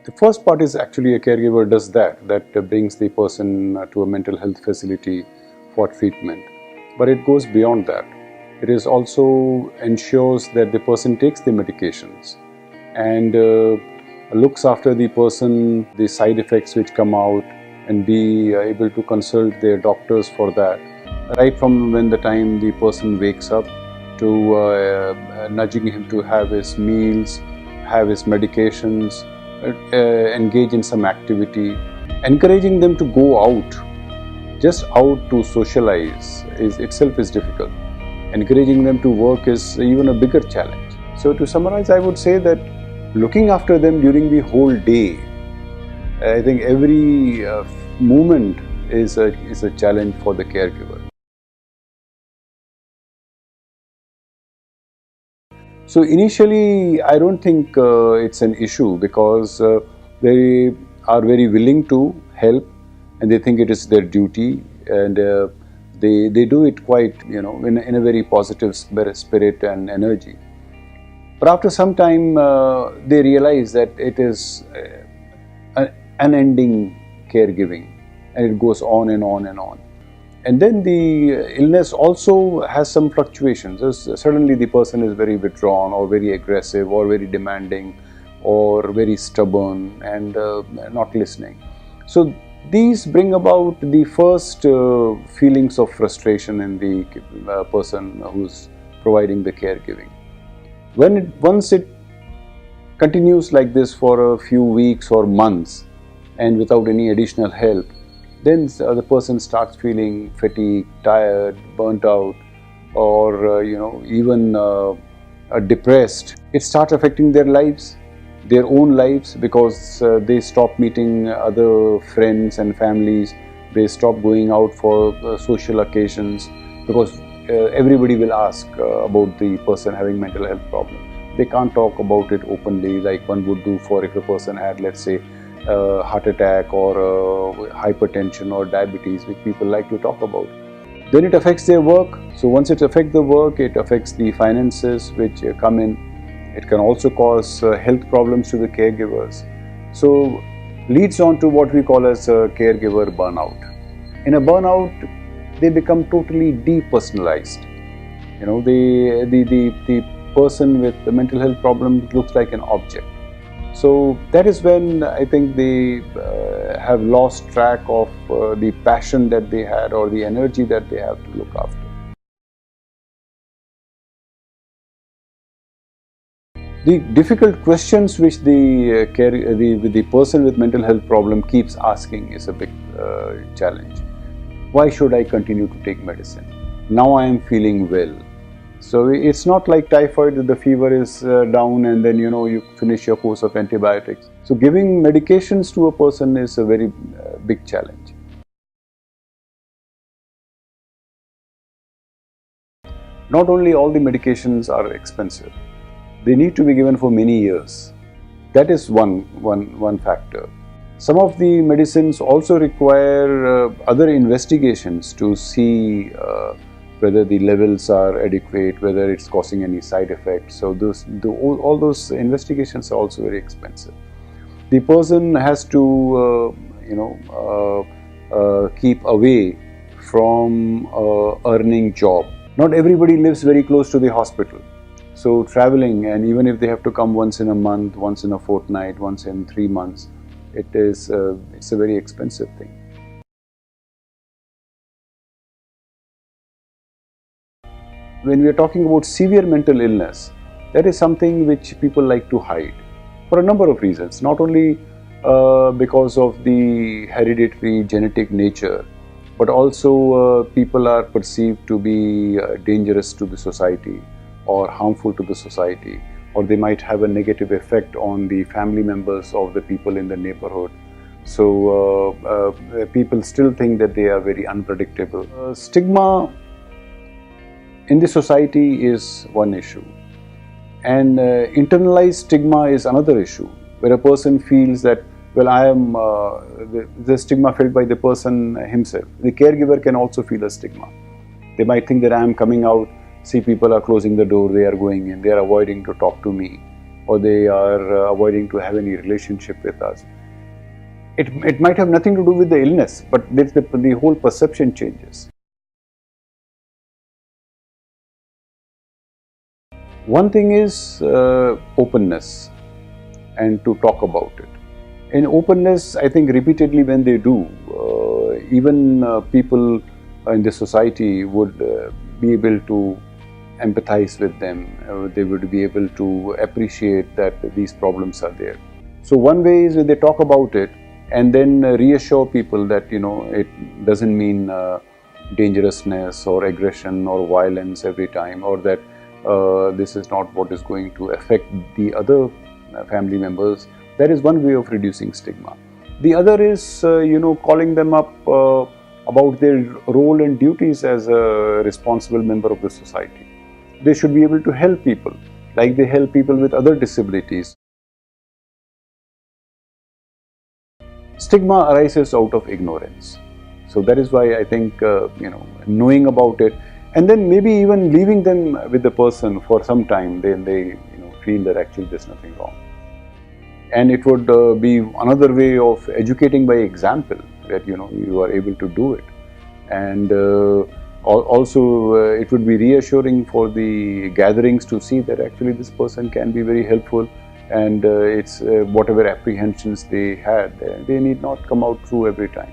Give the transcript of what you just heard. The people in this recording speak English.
The first part is actually a caregiver does that brings the person to a mental health facility for treatment. But it goes beyond that. It is also ensures that the person takes the medications and looks after the person, the side effects which come out, and be able to consult their doctors for that. Right from when the time the person wakes up to nudging him to have his meals, have his medications, engage in some activity, encouraging them to go out, just out to socialize is itself is difficult. Encouraging them to work is even a bigger challenge. So to summarize, I would say that looking after them during the whole day, I think every moment is a challenge for the caregiver. So initially, I don't think it's an issue because they are very willing to help, and they think it is their duty, and they do it quite, in a very positive spirit and energy. But after some time, they realize that it is an unending caregiving, and it goes on and on and on. And then the illness also has some fluctuations. Suddenly the person is very withdrawn or very aggressive or very demanding or very stubborn and not listening. So these bring about the first feelings of frustration in the person who's providing the caregiving. Once it continues like this for a few weeks or months and without any additional help, then the person starts feeling fatigued, tired, burnt out, or even depressed. It starts affecting their lives, their own lives, because they stop meeting other friends and families. They stop going out for social occasions because everybody will ask about the person having mental health problem. They can't talk about it openly like one would do for if a person had, let's say, heart attack or hypertension or diabetes, which people like to talk about. Then it affects their work. So once it affects the work, it affects the finances which come in. It can also cause health problems to the caregivers. So leads on to what we call as a caregiver burnout. In a burnout, they become totally depersonalized. The person with the mental health problem looks like an object. So that is when I think they have lost track of the passion that they had or the energy that they have to look after. The difficult questions which the person with mental health problem keeps asking is a big challenge. Why should I continue to take medicine? Now I am feeling well. So it's not like typhoid that the fever is down and then you finish your course of antibiotics. So giving medications to a person is a very big challenge. Not only all the medications are expensive, they need to be given for many years. That is one factor. Some of the medicines also require other investigations to see whether the levels are adequate, whether it's causing any side effects. So all those investigations are also very expensive. The person has to keep away from earning job. Not everybody lives very close to the hospital. So traveling, and even if they have to come once in a month, once in a fortnight, once in 3 months, it's a very expensive thing. When we are talking about severe mental illness, that is something which people like to hide for a number of reasons. Not only because of the hereditary genetic nature, but also people are perceived to be dangerous to the society or harmful to the society, or they might have a negative effect on the family members of the people in the neighborhood. So people still think that they are very unpredictable. Stigma in the society is one issue, and internalized stigma is another issue, where a person feels that, well, I am the stigma felt by the person himself. The caregiver can also feel a stigma. They might think that I am coming out, see people are closing the door, they are going in, they are avoiding to talk to me. or they are avoiding to have any relationship with us. It might have nothing to do with the illness, but the whole perception changes. One thing is openness and to talk about it. In openness, I think repeatedly when they do, even people in the society would be able to empathize with them. They would be able to appreciate that these problems are there. So one way is when they talk about it and then reassure people that it doesn't mean dangerousness or aggression or violence every time, or that this is not what is going to affect the other family members. That is one way of reducing stigma. The other is calling them up about their role and duties as a responsible member of the society. They should be able to help people like they help people with other disabilities. Stigma arises out of ignorance. So that is why I think knowing about it, and then maybe even leaving them with the person for some time, then they feel that actually there's nothing wrong. And it would be another way of educating by example, that you are able to do it. And also it would be reassuring for the gatherings to see that actually this person can be very helpful, and it's whatever apprehensions they had, they need not come out true every time.